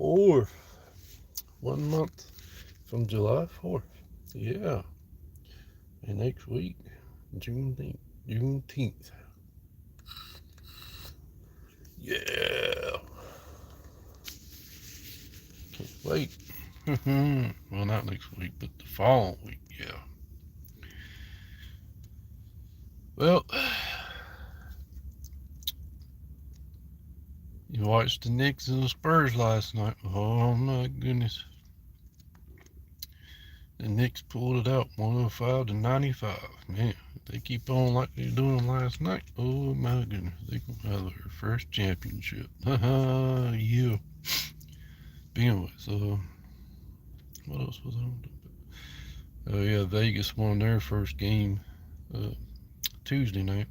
4th. 1 month from July 4th. Yeah. And next week, Juneteenth. Yeah. Can't wait. Well, not next week, but the following week. Yeah. Well, you watched the Knicks and the Spurs last night. Oh my goodness. The Knicks pulled it out 105-95. Man, if they keep on like they're doing last night, oh my goodness. They can have their first championship. Haha, yeah. But anyway, so what else was I on? Oh yeah, Vegas won their first game uh, Tuesday night.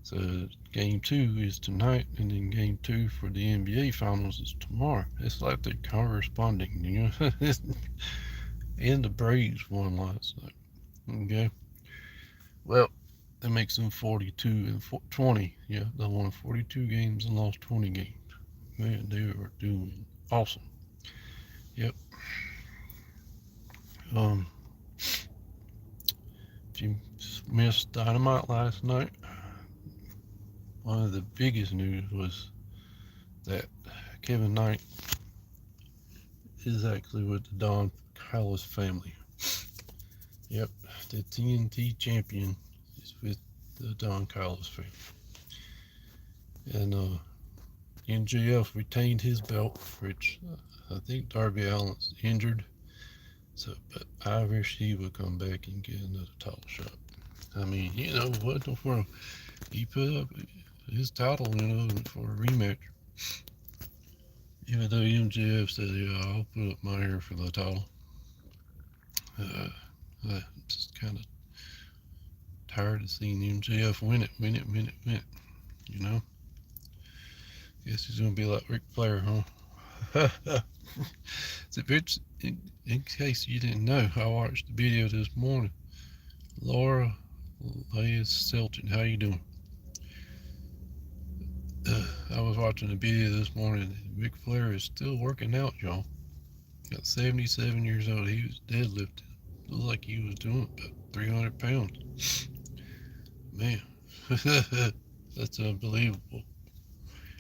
So game 2 is tonight, and then game 2 for the NBA Finals is tomorrow. It's like they're corresponding, you know. And the Braves won last night. Okay. Well, that makes them 42 and 20. Yeah, they won 42 games and lost 20 games. Man, they are doing awesome. Yep. Um, if you missed Dynamite last night, one of the biggest news was that Kevin Knight is actually with the Don Callis family. Yep, the TNT champion is with the Don Callis family. And NJF retained his belt, which I think Darby Allin's injured. So, but I wish he would come back and get another title shot. I mean, you know what the world? He put up his title, you know, for a rematch. Even though MJF said, "Yeah, I'll put up my hair for the title." Uh, I'm just kind of tired of seeing MJF win it. You know, guess he's gonna be like Ric Flair, huh? So, bitch, in case you didn't know, I watched the video this morning. Laura Leah Selton, how you doing? I was watching the video this morning. Ric Flair is still working out, y'all. At 77 years old, he was deadlifting. Looked like he was doing about 300 pounds. Man, that's unbelievable.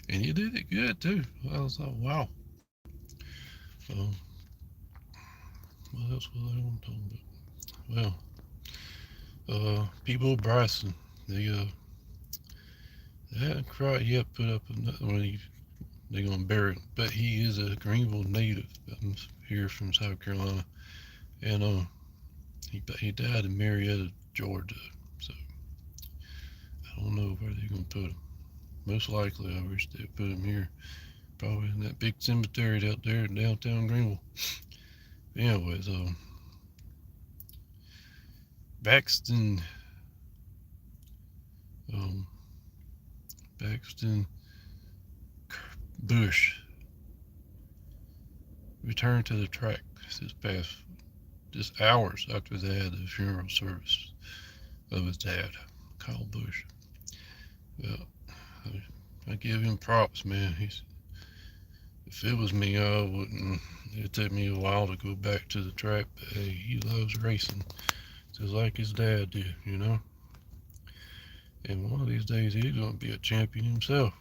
And he did it good, too. I was like, wow. Um, what else was I on talking about? Well, People Bryson, they hadn't quite yet put up another one. They're gonna bury him, but he is a Greenville native. I'm here from South Carolina, and he died in Marietta, Georgia. So I don't know where they're gonna put him. Most likely, I wish they'd put him here, probably in that big cemetery out there in downtown Greenville. Anyways, Baxton, um, Baxton Bush returned to the track this past just hours after they had the funeral service of his dad, Kyle Bush. Well, I give him props, man. If it was me, I wouldn't. It'd take me a while to go back to the track, but hey, he loves racing, just like his dad did, you know. And one of these days, he's gonna be a champion himself,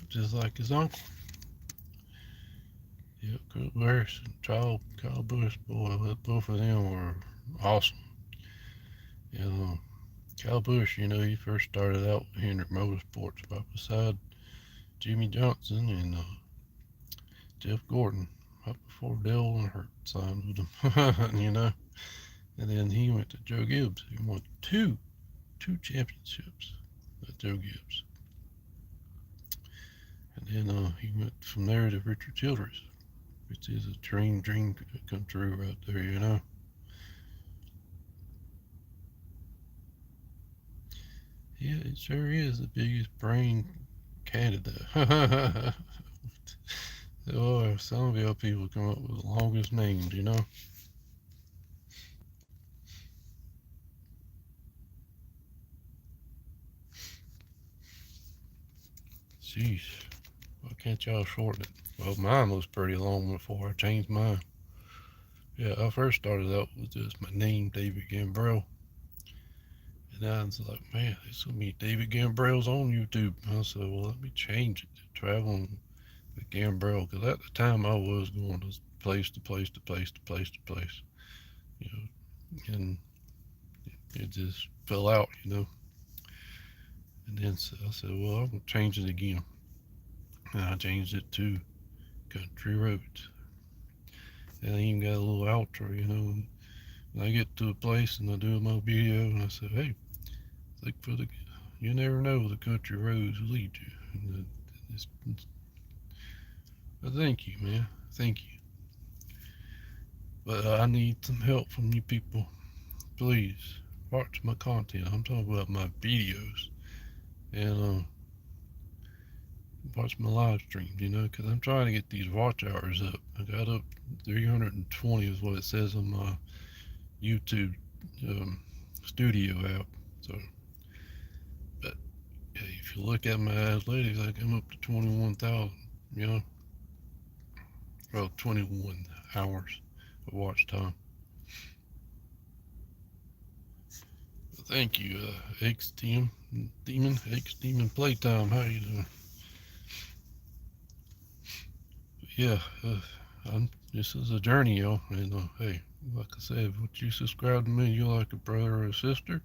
just like his uncle. Yep, Kurt Busch and Kyle Busch, boy, both of them were awesome. You know, Kyle Busch, you know, he first started out with Hendrick Motorsports right beside Jimmy Johnson and Jeff Gordon right before Dale Earnhardt signed with him, you know. And then he went to Joe Gibbs. He won two championships at Joe Gibbs. And then he went from there to Richard Childress, which is a dream come true right there, you know. Yeah, it sure is the biggest brain candidate. Oh, some of y'all people come up with the longest names, you know. Jeez, I can't y'all shorten it? Well, mine was pretty long before I changed mine. Yeah, I first started out with just my name, David Gambrell. And I was like, man, there's so many David Gambrells on YouTube. I said, well, let me change it to Traveling with Gambrell. Because at the time I was going to place to place to place to place to place, you know, and it just fell out, you know. And then so I said, well, I'm going to change it again. And I changed it to Country Roads. And I even got a little outro, you know. And I get to a place and I do my video and I say, hey, look for the, you never know the country roads lead you. And but thank you, man. Thank you. But I need some help from you people. Please watch my content. I'm talking about my videos. And watch my live streams, you know, because I'm trying to get these watch hours up. I got up 320 is what it says on my YouTube um, studio app. So, but hey, if you look at my analytics, I come up to 21,000, you know, well, 21 hours of watch time. Thank you, X Demon Playtime. How you doing? Yeah, this is a journey, yo. And hey, like I said, if you subscribe to me, you're like a brother or a sister.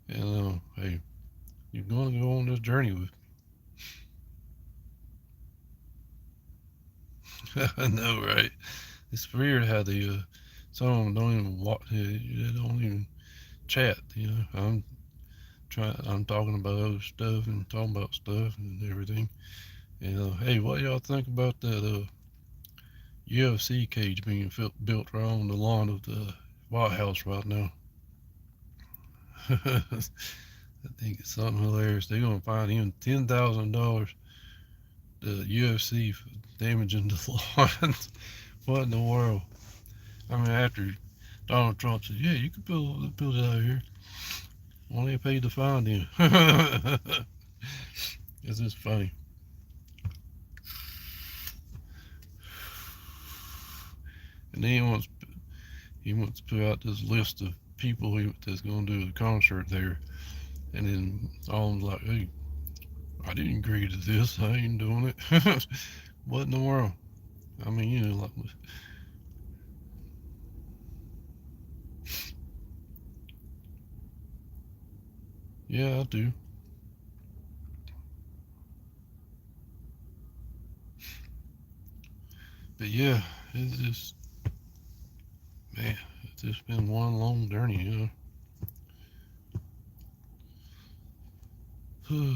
And hey, you're gonna go on this journey with me. I know, right? It's weird how some of them don't even walk. They don't even chat. You know, I'm talking about other stuff and talking about stuff and everything. And hey, what y'all think about that UFC cage being built right on the lawn of the White House right now? I think it's something hilarious. They're gonna fine him $10,000. The UFC for damaging the lawn. What in the world? I mean, after Donald Trump said, "Yeah, you can build it out here," only paid to find him. It's just funny. And then he wants to put out this list of people that's going to do the concert there, and then all of them's like, "Hey, I didn't agree to this. I ain't doing it." What in the world? I mean, you know, like, yeah, I do. But yeah, it's just, man, it's just been one long journey, you know.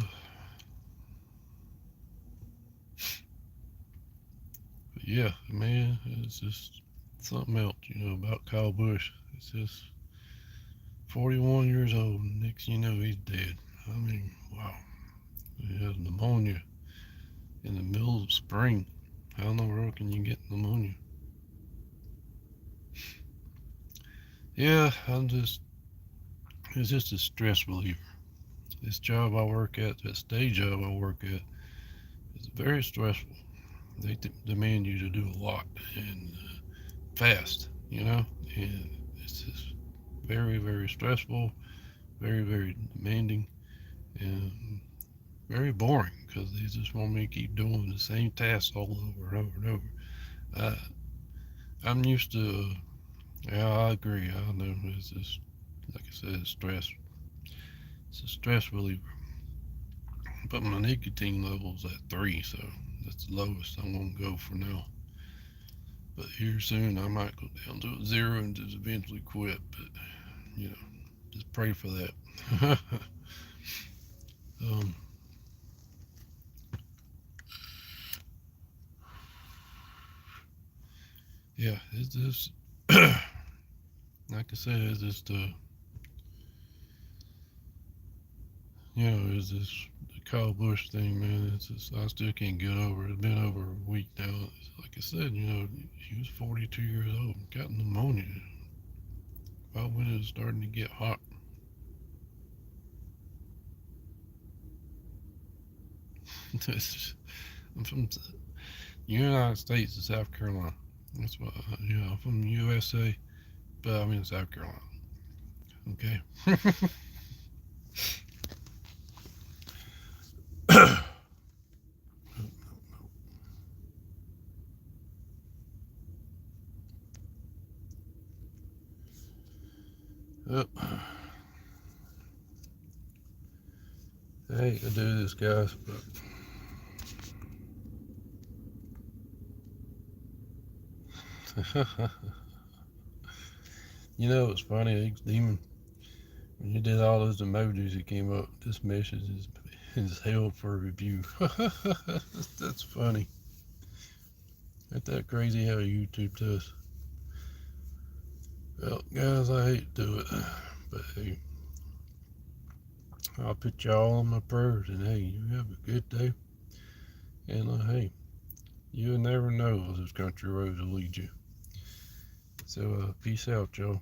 But yeah, man, it's just something else, you know, about Kyle Busch. It's just 41 years old, and next you know he's dead. I mean, wow. He has pneumonia in the middle of spring. How in the world can you get pneumonia? Yeah, it's just a stress reliever. This job I work at, this day job I work at, is very stressful. They demand you to do a lot and fast, you know, and it's just very, very stressful, very, very demanding, and very boring because they just want me to keep doing the same tasks all over and over and over. Uh, I'm used to, yeah, I agree. I know it's just, like I said, stress. It's a stress reliever. But my nicotine level's at 3, so that's the lowest I'm going to go for now. But here soon I might go down to 0 and just eventually quit. But, you know, just pray for that. um, yeah, it's just, like I said, it's just, you know, it's this the Kyle Busch thing, man. It's just, I still can't get over it. It's been over a week now. Like I said, you know, he was 42 years old and got pneumonia about when it was starting to get hot. I'm from the United States of South Carolina. That's what, I'm from the USA, but I'm in South Carolina. Okay. Oh, I hate to do this, guys, but it's funny. Demon, when you did all those emojis, it came up. This message is held for review. That's funny. Ain't that crazy how YouTube does? Well, guys, I hate to do it, but hey, I'll put y'all on my prayers, and hey, you have a good day. And hey, you'll never know where this country roads will lead you. So peace out, y'all.